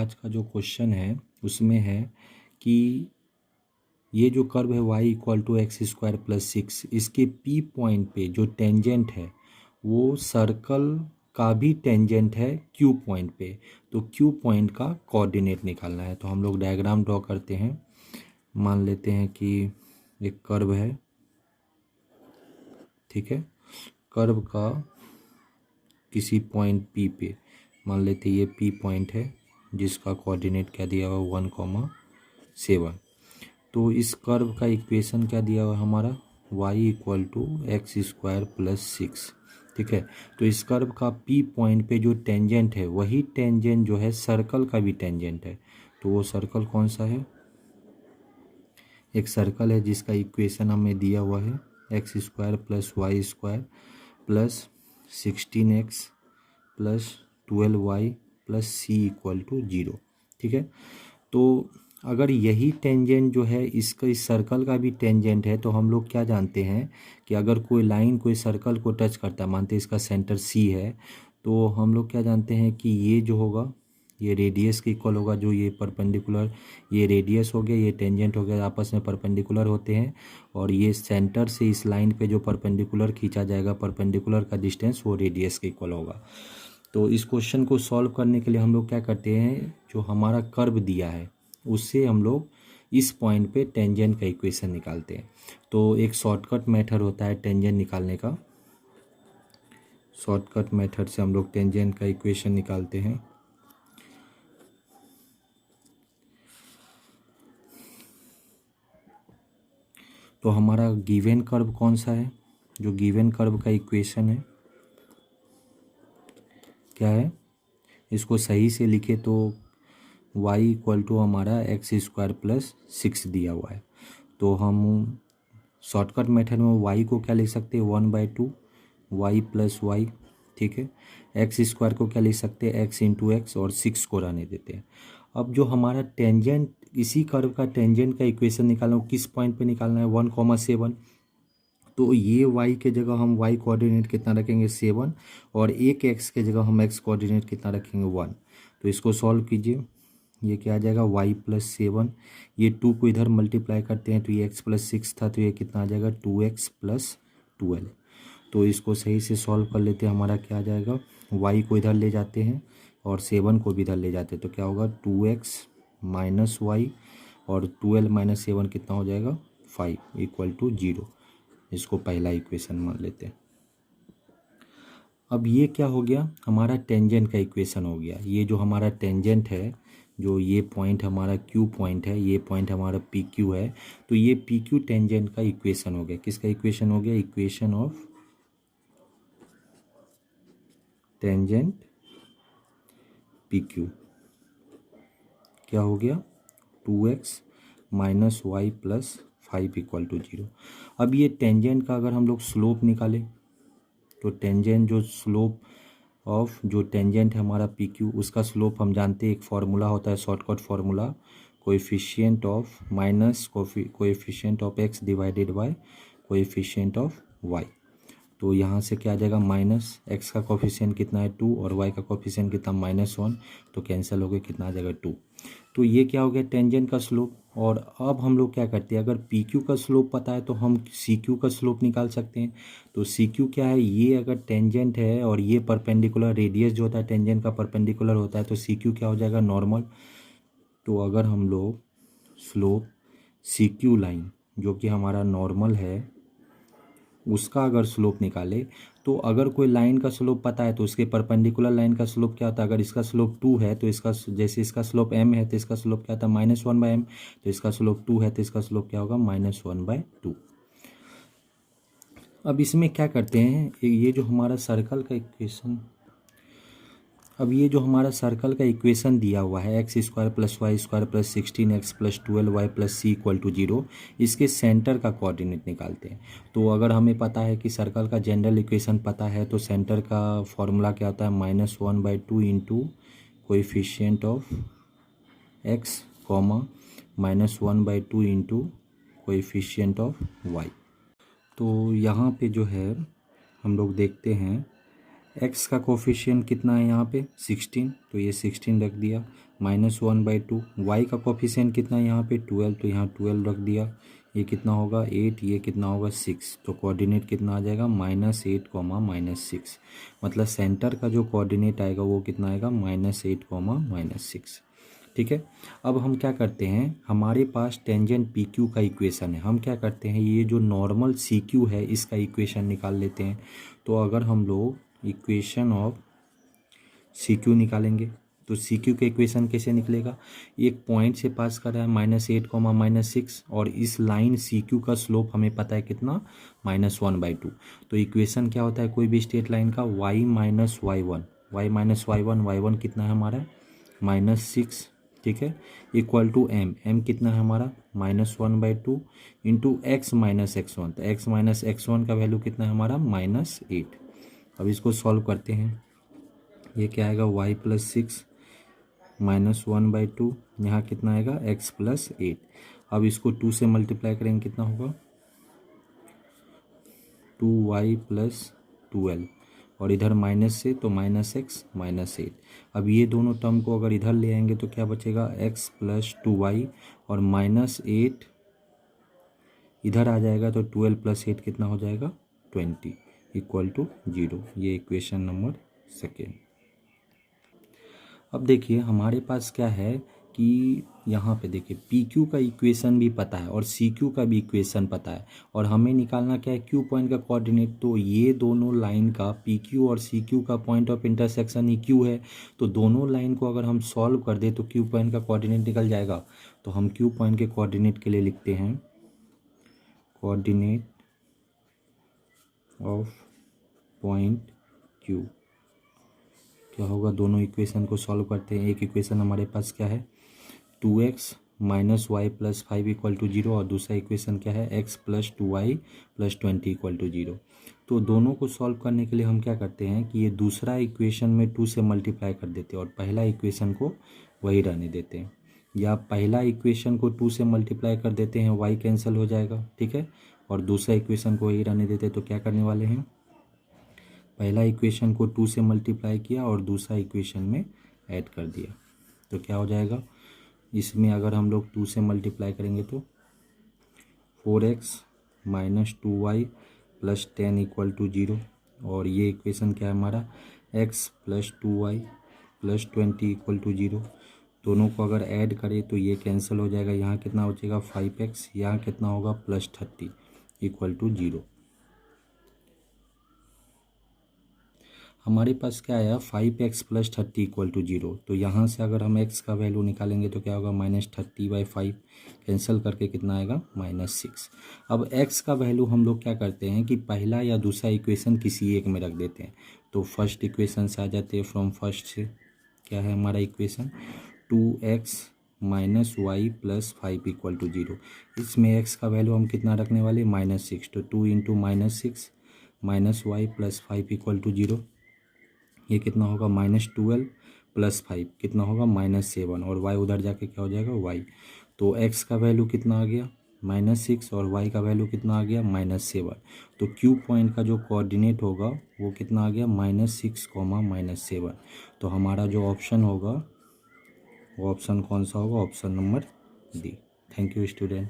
आज का जो क्वेश्चन है उसमें है कि ये जो कर्व है y equal to x square plus 6, इसके P पॉइंट पे जो टेंजेंट है वो सर्कल का भी टेंजेंट है Q पॉइंट पे। तो Q पॉइंट का कोऑर्डिनेट निकालना है। तो हम लोग डायग्राम ड्रॉ करते हैं। मान लेते हैं कि एक कर्व है, ठीक है। कर्व का किसी पॉइंट P पे मान लेते हैं ये P पॉइंट है जिसका कोऑर्डिनेट क्या दिया हुआ 1,7। तो इस कर्व का इक्वेशन क्या दिया हुआ है हमारा y equal to x square plus 6, ठीक है। तो इस कर्व का P पॉइंट पे जो टेंजेंट है वही टेंजेंट जो है सर्कल का भी टेंजेंट है। तो वो सर्कल कौन सा है? एक सर्कल है जिसका इक्वेशन हमें दिया हुआ है x square plus y square plus 16x plus 12y plus c equal to 0, ठीक है। तो अगर यही टेंजेंट जो है इसका इस सर्कल का भी टेंजेंट है तो हम लोग क्या जानते हैं कि अगर कोई लाइन कोई सर्कल को टच करता है, मानते हैं इसका सेंटर सी है, तो हम लोग क्या जानते हैं कि ये जो होगा ये रेडियस के इक्वल होगा। जो ये परपेंडिकुलर, ये रेडियस हो गया, ये टेंजेंट हो गया, आपस में परपेंडिकुलर होते हैं। और ये सेंटर से इस लाइन पे जो परपेंडिकुलर खींचा जाएगा, परपेंडिकुलर का डिस्टेंस वो रेडियस के इक्वल होगा। तो इस क्वेश्चन को सॉल्व करने के लिए हम लोग क्या करते हैं, जो हमारा कर्व दिया है उससे हम लोग इस पॉइंट पे टेंजेंट का इक्वेशन निकालते हैं। तो एक शॉर्टकट मेथड होता है टेंजेंट निकालने का। शॉर्टकट मेथड से हम लोग टेंजेंट का इक्वेशन निकालते हैं। तो हमारा गिवन कर्व कौन सा है? जो गिवन कर्व का इक्वेशन है क्या है, इसको सही से लिखे तो y इक्वल टू हमारा एक्स स्क्वायर प्लस 6 दिया हुआ है। तो हम शॉर्टकट मेथड में y को क्या लिख सकते हैं 1/2 y प्लस वाई, ठीक है। एक्स स्क्वायर को क्या लिख सकते हैं x इंटू एक्स और 6 को रहने देते हैं। अब जो हमारा टेंजेंट, इसी कर्व का टेंजेंट का इक्वेशन निकालना है, किस पॉइंट पे निकालना है 1,7। तो ये y के जगह हम y कोऑर्डिनेट कितना रखेंगे 7 और एक x के जगह हम x कोऑर्डिनेट कितना रखेंगे 1। तो इसको सॉल्व कीजिए, ये क्या आ जाएगा y प्लस 7। ये 2 को इधर मल्टीप्लाई करते हैं तो ये x प्लस 6 था, तो ये कितना आ जाएगा 2x प्लस 12। तो इसको सही से सॉल्व कर लेते हैं। हमारा क्या आ जाएगा, y को इधर ले जाते हैं और 7 को भी इधर ले जाते हैं तो क्या होगा 2x माइनस वाई और 12 माइनस 7 कितना हो जाएगा 5 इक्वल टू 0। इसको पहला इक्वेशन मान लेते हैं। अब ये क्या हो गया, हमारा टेंजेंट का इक्वेशन हो गया। ये जो हमारा टेंजेंट है, जो ये पॉइंट हमारा Q पॉइंट है, ये पॉइंट हमारा PQ है, तो ये PQ टेंजेंट का इक्वेशन हो गया। किसका इक्वेशन हो गया, इक्वेशन ऑफ टेंजेंट PQ। क्या हो गया 2x minus y plus 5 equal to 0। अब ये टेंजेंट का अगर हम लोग स्लोप निकालें तो टेंजेंट जो स्लोप ऑफ जो टेंजेंट है हमारा PQ, उसका स्लोप हम जानते हैं, एक फार्मूला होता है shortcut formula, coefficient of minus coefficient of x divided by coefficient of y। तो यहाँ से क्या आ जाएगा माइनस x का कोएफिशिएंट कितना है 2 और y का कोएफिशिएंट कितना -1, तो कैंसिल हो गया, कितना आ जाएगा 2। तो ये क्या हो गया टेंजेंट का स्लोप। और अब हम लोग क्या करते हैं, अगर PQ का स्लोप पता है तो हम CQ का स्लोप निकाल सकते हैं। तो CQ क्या है, ये अगर टेंजेंट है और ये परपेंडिकुलर, रेडियस जो होता है टेंजेंट का परपेंडिकुलर होता है, तो CQ क्या हो जाएगा नॉर्मल। तो अगर हम लोग स्लोप CQ लाइन जो कि हमारा नॉर्मल है उसका अगर स्लोप निकाले, तो अगर कोई लाइन का स्लोप पता है तो उसके परपेंडिकुलर लाइन का स्लोप क्या होता है, अगर इसका स्लोप 2 है तो इसका, जैसे इसका स्लोप m है तो इसका स्लोप क्या था -1/m, तो इसका स्लोप 2 है तो इसका स्लोप क्या होगा -1/2। अब इसमें क्या करते हैं, ये जो हमारा सर्कल का इक्वेशन, अब ये जो हमारा सर्कल का इक्वेशन दिया हुआ है x square plus y square plus 16x plus 12y plus c equal to 0, इसके सेंटर का कोऑर्डिनेट निकालते हैं। तो अगर हमें पता है कि सर्कल का जनरल इक्वेशन पता है तो सेंटर का फॉर्मूला क्या होता है -1/2 into coefficient of x comma -1/2 into coefficient of y। तो यहाँ पे जो है हम लोग देखते हैं x का कोफिशिएंट कितना है यहाँ पे 16, तो ये 16 रख दिया। -1/2। y का कोफिशिएंट कितना है यहाँ पे 12, तो यहाँ 12 रख दिया। ये कितना होगा 8, ये कितना होगा 6, तो कोऑर्डिनेट कितना आ जाएगा -8, -6। मतलब सेंटर का जो कोऑर्डिनेट आएगा वो कितना आएगा -8, -6। ठीक है। अब हम क्या करते हैं, हमारे पास टेंजेंट पी क्यू का इक्वेशन है। हम क्या करते हैं, ये जो नॉर्मल सी क्यू है इसका इक्वेशन निकाल लेते हैं। तो अगर हम लोग इक्वेशन ऑफ सी क्यू निकालेंगे तो सी क्यू का इक्वेशन कैसे निकलेगा, एक पॉइंट से पास कर रहा है -8, -6, और इस लाइन सी क्यू का स्लोप हमें पता है कितना -1/2। तो इक्वेशन क्या होता है कोई भी स्ट्रेट लाइन का, y - y1, y कितना है हमारा -6, ठीक है, इक्वल टू m कितना है हमारा -1/2 इंटू x - x1, तो x - x1 का वैल्यू कितना है हमारा -8। अब इसको सॉल्व करते हैं, ये क्या आएगा y + 6 -1/2, यहाँ कितना आएगा x + 8। अब इसको 2 से मल्टीप्लाई करेंगे कितना होगा 2y + 12, और इधर माइनस से तो -x -8। अब ये दोनों टर्म को अगर इधर ले आएंगे तो क्या बचेगा x + 2y, और -8 इधर आ जाएगा तो 12 + 8 कितना हो जाएगा 20 = 0। ये इक्वेशन नंबर 2। अब देखिए हमारे पास क्या है कि यहाँ पे देखिए पी क्यू का इक्वेशन भी पता है और सी क्यू का भी इक्वेशन पता है, और हमें निकालना क्या है क्यू पॉइंट का कोऑर्डिनेट। तो ये दोनों लाइन का पी क्यू और सी क्यू का point of intersection he Q है। तो दोनों लाइन को अगर हम सॉल्व कर दे तो क्यू पॉइंट का कोऑर्डिनेट निकल जाएगा। तो हम क्यू पॉइंट के कोऑर्डिनेट के लिए लिखते हैं कोऑर्डिनेट ऑफ पॉइंट क्यू। क्या होगा, दोनों इक्वेशन को सॉल्व करते हैं। एक इक्वेशन हमारे पास क्या है 2x - y + 5 = 0, और दूसरा इक्वेशन क्या है x + 2y + 20 = 0। तो दोनों को सॉल्व करने के लिए हम क्या करते हैं कि ये दूसरा इक्वेशन में 2 से मल्टीप्लाई कर देते हैं और पहला इक्वेशन को वही रहने देते हैं, या पहला इक्वेशन को 2 से मल्टीप्लाई कर देते हैं, y कैंसिल हो जाएगा, ठीक है, और दूसरा इक्वेशन को वही रहने देते हैं। तो क्या करने वाले हैं, पहला इक्वेशन को 2 से मल्टीप्लाई किया और दूसरा इक्वेशन में ऐड कर दिया। तो क्या हो जाएगा, इसमें अगर हम लोग 2 से मल्टीप्लाई करेंगे तो 4x - 2y + 10 = 0, और ये इक्वेशन क्या है हमारा x + 2y + 20 = 0। दोनों को अगर ऐड करें तो ये कैंसिल हो जाएगा, यहाँ कितना हो जाएगा 5x, यहाँ कितना होगा +30 = 0। हमारे पास क्या आया 5x + 30 = 0। तो यहाँ से अगर हम x का वैल्यू निकालेंगे तो क्या होगा -30/5, कैंसिल करके कितना आएगा -6। अब x का वैल्यू हम लोग क्या करते हैं कि पहला या दूसरा इक्वेशन किसी एक में रख देते हैं। तो फर्स्ट इक्वेशन से आ जाते हैं, फ्रॉम फर्स्ट से क्या है हमारा इक्वेशन 2x - y + 5 = 0। इसमें x का वैल्यू हम कितना रखने वाले -6, तो 2 × -6 - y + 5 = 0। ये कितना होगा -12 + 5 कितना होगा -7, और y उधर जाके क्या हो जाएगा y। तो x का वैल्यू कितना आ गया -6, और y का वैल्यू कितना आ गया -7। तो क्यू पॉइंट का जो कोऑर्डिनेट होगा वो कितना आ गया -6, -7। तो हमारा जो ऑप्शन होगा वो ऑप्शन कौन सा होगा, option number D. Thank you student.